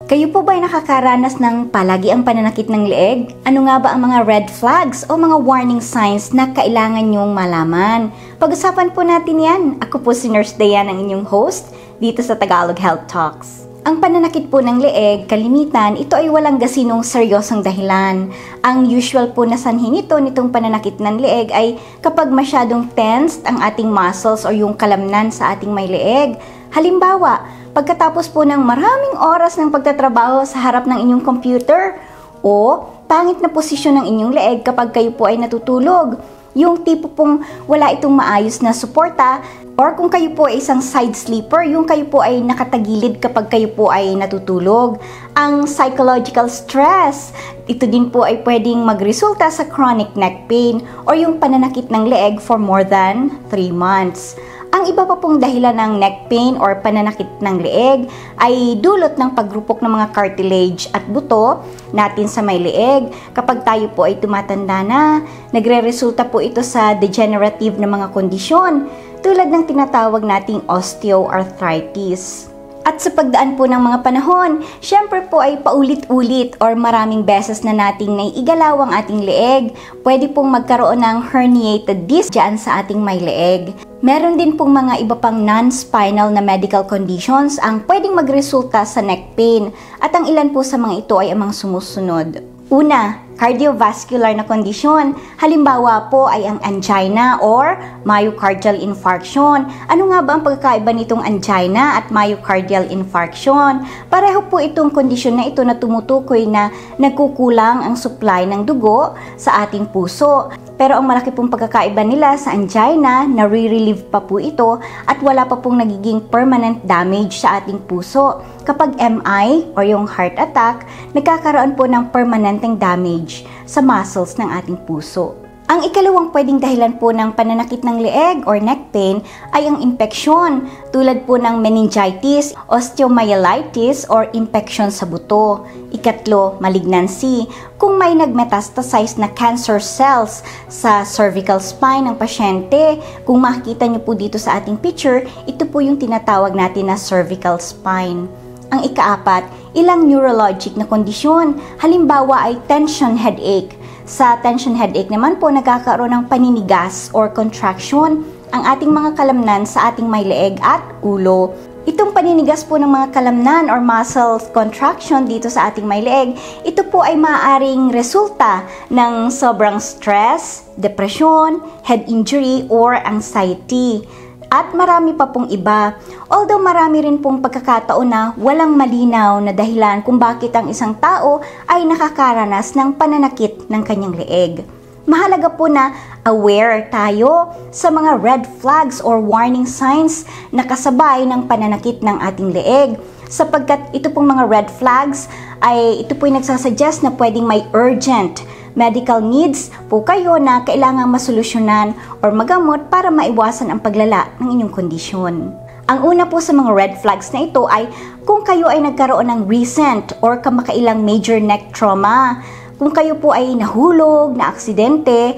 Kayo po ba'y nakakaranas ng palagiang pananakit ng leeg? Ano nga ba ang mga red flags o mga warning signs na kailangan nyong malaman? Pag-usapan po natin yan. Ako po si Nurse Dayan, ang inyong host dito sa Tagalog Health Talks. Ang pananakit po ng leeg, kalimitan, ito ay walang gasinong seryosong dahilan. Ang usual po na sanhi nitong pananakit ng leeg ay kapag masyadong tensed ang ating muscles o yung kalamnan sa ating may leeg. Halimbawa, pagkatapos po ng maraming oras ng pagtatrabaho sa harap ng inyong computer o pangit na posisyon ng inyong leeg kapag kayo po ay natutulog. Yung tipo pong wala itong maayos na suporta or kung kayo po ay isang side sleeper, yung kayo po ay nakatagilid kapag kayo po ay natutulog. Ang psychological stress, ito din po ay pwedeng magresulta sa chronic neck pain or yung pananakit ng leeg for more than 3 months. Ang iba pa pong dahilan ng neck pain or pananakit ng leeg ay dulot ng pagrupok ng mga cartilage at buto natin sa may leeg. Kapag tayo po ay tumatanda na, nagre-resulta po ito sa degenerative na mga kondisyon tulad ng tinatawag nating osteoarthritis. At sa pagdaan po ng mga panahon, syempre po ay paulit-ulit or maraming beses na nating naiigalaw ang ating leeg. Pwede pong magkaroon ng herniated disc dyan sa ating may leeg. Meron din pong mga iba pang non-spinal na medical conditions ang pwedeng magresulta sa neck pain. At ang ilan po sa mga ito ay amang sumusunod. Una, cardiovascular na kondisyon. Halimbawa po ay ang angina or myocardial infarction. Ano nga ba ang pagkakaiba nitong angina at myocardial infarction? Pareho po itong kondisyon na ito na tumutukoy na nagkukulang ang supply ng dugo sa ating puso. Pero ang malaki pong pagkakaiba nila sa angina, nare-relieve pa po ito at wala pa pong nagiging permanent damage sa ating puso. Kapag MI o yung heart attack, nagkakaroon po ng permanenteng damage sa muscles ng ating puso. Ang ikalawang pwedeng dahilan po ng pananakit ng leeg or neck pain ay ang impeksyon tulad po ng meningitis, osteomyelitis or infection sa buto. Ikatlo, malignancy. Kung may nagmetastasize na cancer cells sa cervical spine ng pasyente, kung makikita niyo po dito sa ating picture, ito po yung tinatawag natin na cervical spine. Ang ikaapat, ilang neurologic na kondisyon. Halimbawa ay tension headache. Sa tension headache naman po nagkakaroon ng paninigas or contraction ang ating mga kalamnan sa ating may leeg at ulo. Itong paninigas po ng mga kalamnan or muscle contraction dito sa ating may leeg, ito po ay maaaring resulta ng sobrang stress, depression, head injury or anxiety. At marami pa pong iba. Although marami rin pong pagkakataon na walang malinaw na dahilan kung bakit ang isang tao ay nakakaranas ng pananakit ng kanyang leeg. Mahalaga po na aware tayo sa mga red flags or warning signs na kasabay ng pananakit ng ating leeg. Sapagkat ito pong mga red flags ay ito po yung nagsasuggest na pwedeng may urgent medical needs po kayo na kailangang masolusyonan or magamot para maiwasan ang paglala ng inyong kondisyon. Ang una po sa mga red flags na ito ay kung kayo ay nagkaroon ng recent or kamakailang major neck trauma. Kung kayo po ay nahulog, na-aksidente,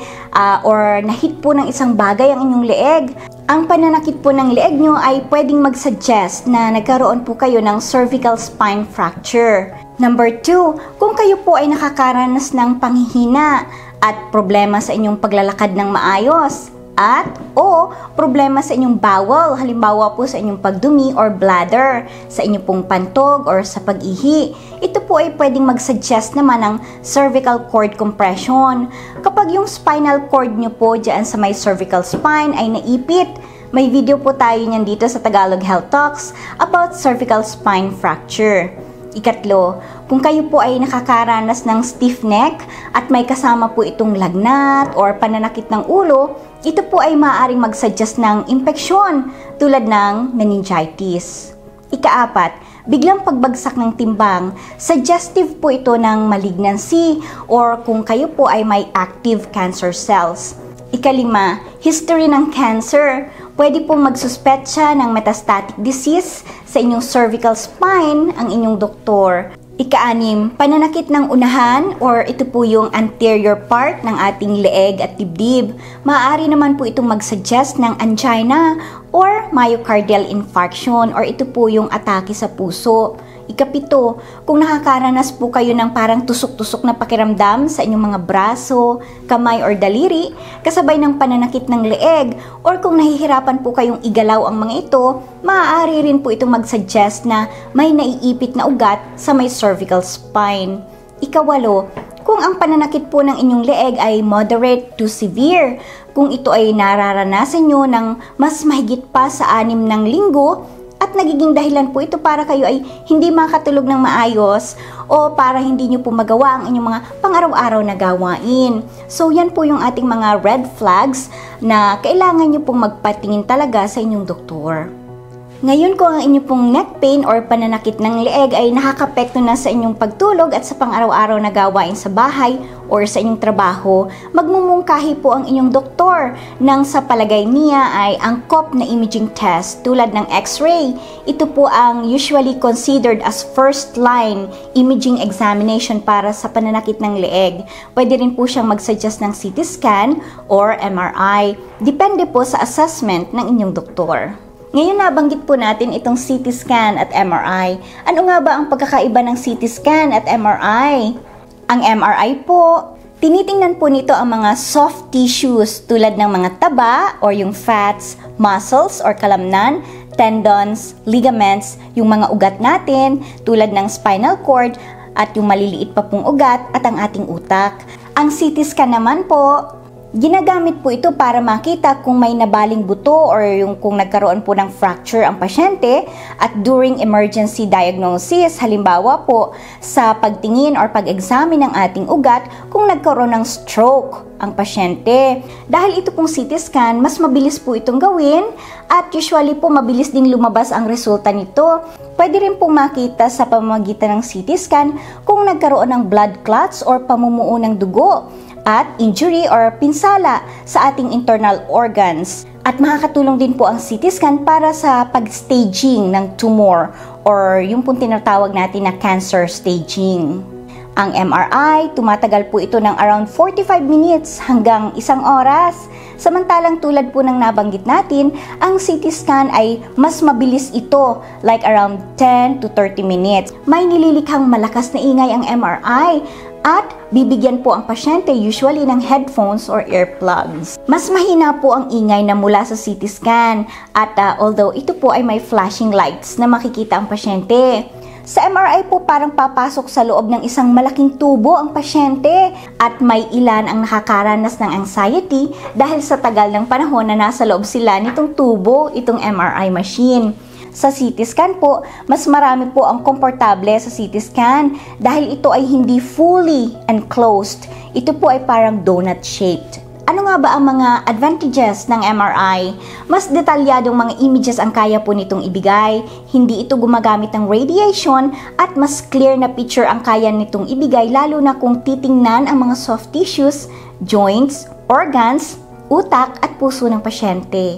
or nahit po ng isang bagay ang inyong leeg, ang pananakit po ng leeg nyo ay pwedeng mag-suggest na nagkaroon po kayo ng cervical spine fracture. Number 2, kung kayo po ay nakakaranas ng panghihina at problema sa inyong paglalakad ng maayos, at o problema sa inyong bowel, halimbawa po sa inyong pagdumi or bladder, sa inyong pong pantog or sa pag-ihi. Ito po ay pwedeng mag-suggest naman ng cervical cord compression. Kapag yung spinal cord nyo po dyan sa may cervical spine ay naipit, may video po tayo niyan dito sa Tagalog Health Talks about cervical spine fracture. Ikatlo, kung kayo po ay nakakaranas ng stiff neck at may kasama po itong lagnat or pananakit ng ulo, ito po ay maaaring mag-suggest ng impeksyon tulad ng meningitis. Ikaapat, biglang pagbagsak ng timbang, suggestive po ito ng malignancy or kung kayo po ay may active cancer cells. Ikalima, history ng cancer. Pwede pong magsuspetsa ng metastatic disease sa inyong cervical spine ang inyong doktor. Ika-anim, pananakit ng unahan or ito po yung anterior part ng ating leeg at dibdib. Maaari naman po itong mag-suggest ng angina or myocardial infarction or ito po yung atake sa puso. Ikapito, kung nakakaranas po kayo ng parang tusok-tusok na pakiramdam sa inyong mga braso, kamay or daliri, kasabay ng pananakit ng leeg, or kung nahihirapan po kayong igalaw ang mga ito, maaari rin po itong mag-suggest na may naiipit na ugat sa may cervical spine. Ikawalo, kung ang pananakit po ng inyong leeg ay moderate to severe, kung ito ay nararanasan nyo ng mas mahigit pa sa 6 na linggo, at nagiging dahilan po ito para kayo ay hindi makatulog ng maayos o para hindi nyo po magawa ang inyong mga pang-araw-araw na gawain. So yan po yung ating mga red flags na kailangan nyo pong magpatingin talaga sa inyong doktor. Ngayon kung ang inyong pong neck pain or pananakit ng leeg ay nakakapekto na sa inyong pagtulog at sa pang-araw-araw na gawain sa bahay or sa inyong trabaho, magmumungkahi po ang inyong doktor nang sa palagay niya ay angkop na imaging test tulad ng x-ray. Ito po ang usually considered as first-line imaging examination para sa pananakit ng leeg. Pwede rin po siyang mag-suggest ng CT scan or MRI. Depende po sa assessment ng inyong doktor. Ngayon nabanggit po natin itong CT scan at MRI. Ano nga ba ang pagkakaiba ng CT scan at MRI? Ang MRI po, tinitingnan po nito ang mga soft tissues tulad ng mga taba or yung fats, muscles or kalamnan, tendons, ligaments, yung mga ugat natin tulad ng spinal cord at yung maliliit pa pong ugat at ang ating utak. Ang CT scan naman po, ginagamit po ito para makita kung may nabaling buto or yung kung nagkaroon po ng fracture ang pasyente at during emergency diagnosis, halimbawa po sa pagtingin or pag-examine ng ating ugat kung nagkaroon ng stroke ang pasyente. Dahil ito pong CT scan, mas mabilis po itong gawin at usually po mabilis ding lumabas ang resulta nito. Pwede rin pong makita sa pamamagitan ng CT scan kung nagkaroon ng blood clots or pamumuo ng dugo at injury or pinsala sa ating internal organs. At makakatulong din po ang CT scan para sa pag-staging ng tumor or yung pong tinatawag natin na cancer staging. Ang MRI, tumatagal po ito ng around 45 minutes hanggang 1 oras. Samantalang tulad po ng nabanggit natin, ang CT scan ay mas mabilis ito, like around 10 to 30 minutes. May nililikhang malakas na ingay ang MRI at bibigyan po ang pasyente usually ng headphones or earplugs. Mas mahina po ang ingay na mula sa CT scan at although ito po ay may flashing lights na makikita ang pasyente. Sa MRI po parang papasok sa loob ng isang malaking tubo ang pasyente at may ilan ang nakakaranas ng anxiety dahil sa tagal ng panahon na nasa loob sila nitong tubo, itong MRI machine. Sa CT scan po, mas marami po ang komportable sa CT scan dahil ito ay hindi fully enclosed. Ito po ay parang donut shaped. Ano nga ba ang mga advantages ng MRI? Mas detalyadong mga images ang kaya po nitong ibigay. Hindi ito gumagamit ng radiation at mas clear na picture ang kaya nitong ibigay lalo na kung titingnan ang mga soft tissues, joints, organs, utak at puso ng pasyente.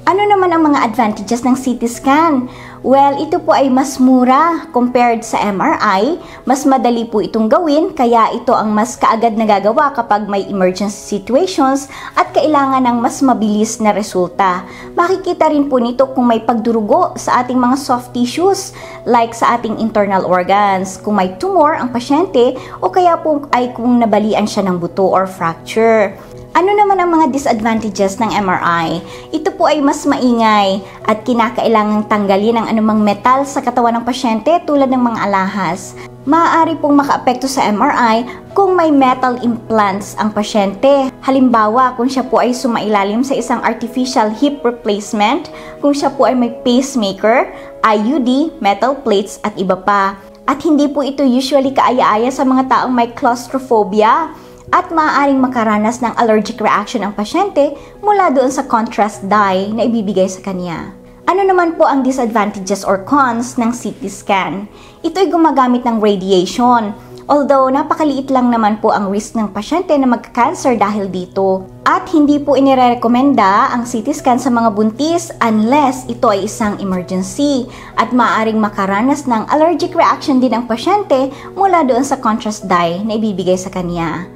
Ano naman ang mga advantages ng CT scan? Well, ito po ay mas mura compared sa MRI. Mas madali po itong gawin, kaya ito ang mas kaagad nagagawa kapag may emergency situations at kailangan ng mas mabilis na resulta. Makikita rin po nito kung may pagdurugo sa ating mga soft tissues, like sa ating internal organs, kung may tumor ang pasyente o kaya po ay kung nabalian siya ng buto or fracture. Ano naman ang mga disadvantages ng MRI? Ito po ay mas maingay at kinakailangang tanggalin ang anumang metal sa katawan ng pasyente tulad ng mga alahas. Maaari pong makaapekto sa MRI kung may metal implants ang pasyente. Halimbawa, kung siya po ay sumailalim sa isang artificial hip replacement, kung siya po ay may pacemaker, IUD, metal plates at iba pa. At hindi po ito usually kaaya-aya sa mga taong may claustrophobia. At maaaring makaranas ng allergic reaction ang pasyente mula doon sa contrast dye na ibibigay sa kanya. Ano naman po ang disadvantages or cons ng CT scan? Ito ay gumagamit ng radiation. Although napakaliit lang naman po ang risk ng pasyente na magka-cancer dahil dito. At hindi po inirekomenda ang CT scan sa mga buntis unless ito ay isang emergency. At maaaring makaranas ng allergic reaction din ang pasyente mula doon sa contrast dye na ibibigay sa kanya.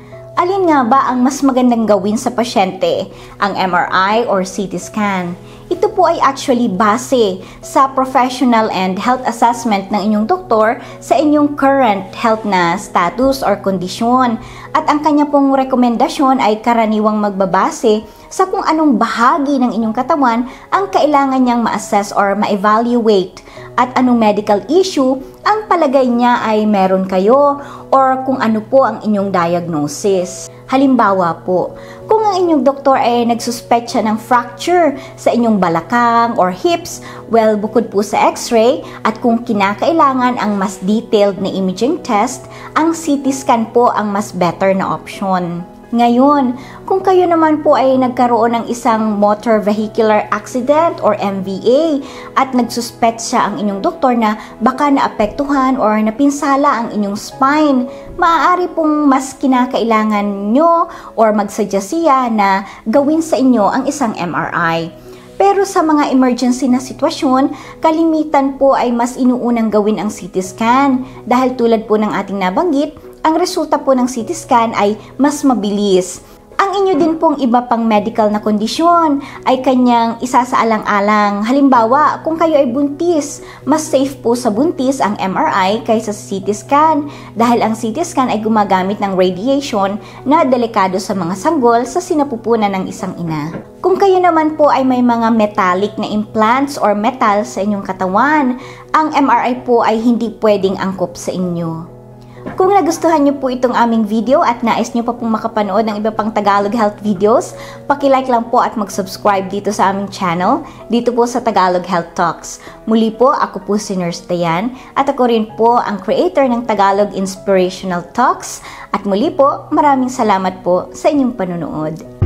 Alin nga ba ang mas magandang gawin sa pasyente? Ang MRI or CT scan? Ito po ay actually base sa professional and health assessment ng inyong doktor sa inyong current health na status or kondisyon. At ang kanya pong rekomendasyon ay karaniwang magbabase sa kung anong bahagi ng inyong katawan ang kailangan niyang ma-assess or ma-evaluate at anong medical issue ang palagay niya ay meron kayo or kung ano po ang inyong diagnosis. Halimbawa po, kung ang inyong doktor ay nagsuspect ng fracture sa inyong balakang or hips, well, bukod po sa x-ray at kung kinakailangan ang mas detailed na imaging test, ang CT scan po ang mas better na option. Ngayon, kung kayo naman po ay nagkaroon ng isang motor vehicular accident or MVA at nagsuspect siya ang inyong doktor na baka naapektuhan or napinsala ang inyong spine, maaari pong mas kinakailangan nyo or magsuggest siya na gawin sa inyo ang isang MRI. Pero sa mga emergency na sitwasyon, kalimitan po ay mas inuunang gawin ang CT scan dahil tulad po ng ating nabanggit, ang resulta po ng CT scan ay mas mabilis. Ang inyo din pong iba pang medical na kondisyon ay kanyang isasaalang-alang. Halimbawa, kung kayo ay buntis, mas safe po sa buntis ang MRI kaysa sa CT scan dahil ang CT scan ay gumagamit ng radiation na delikado sa mga sanggol sa sinapupunan ng isang ina. Kung kayo naman po ay may mga metallic na implants or metal sa inyong katawan, ang MRI po ay hindi pwedeng angkop sa inyo. Kung nagustuhan niyo po itong aming video at nais niyo pa pong makapanood ng iba pang Tagalog Health videos, paki-like lang po at mag-subscribe dito sa aming channel, dito po sa Tagalog Health Talks. Muli po, ako po si Nurse Dayan at ako rin po ang creator ng Tagalog Inspirational Talks. At muli po, maraming salamat po sa inyong panunood.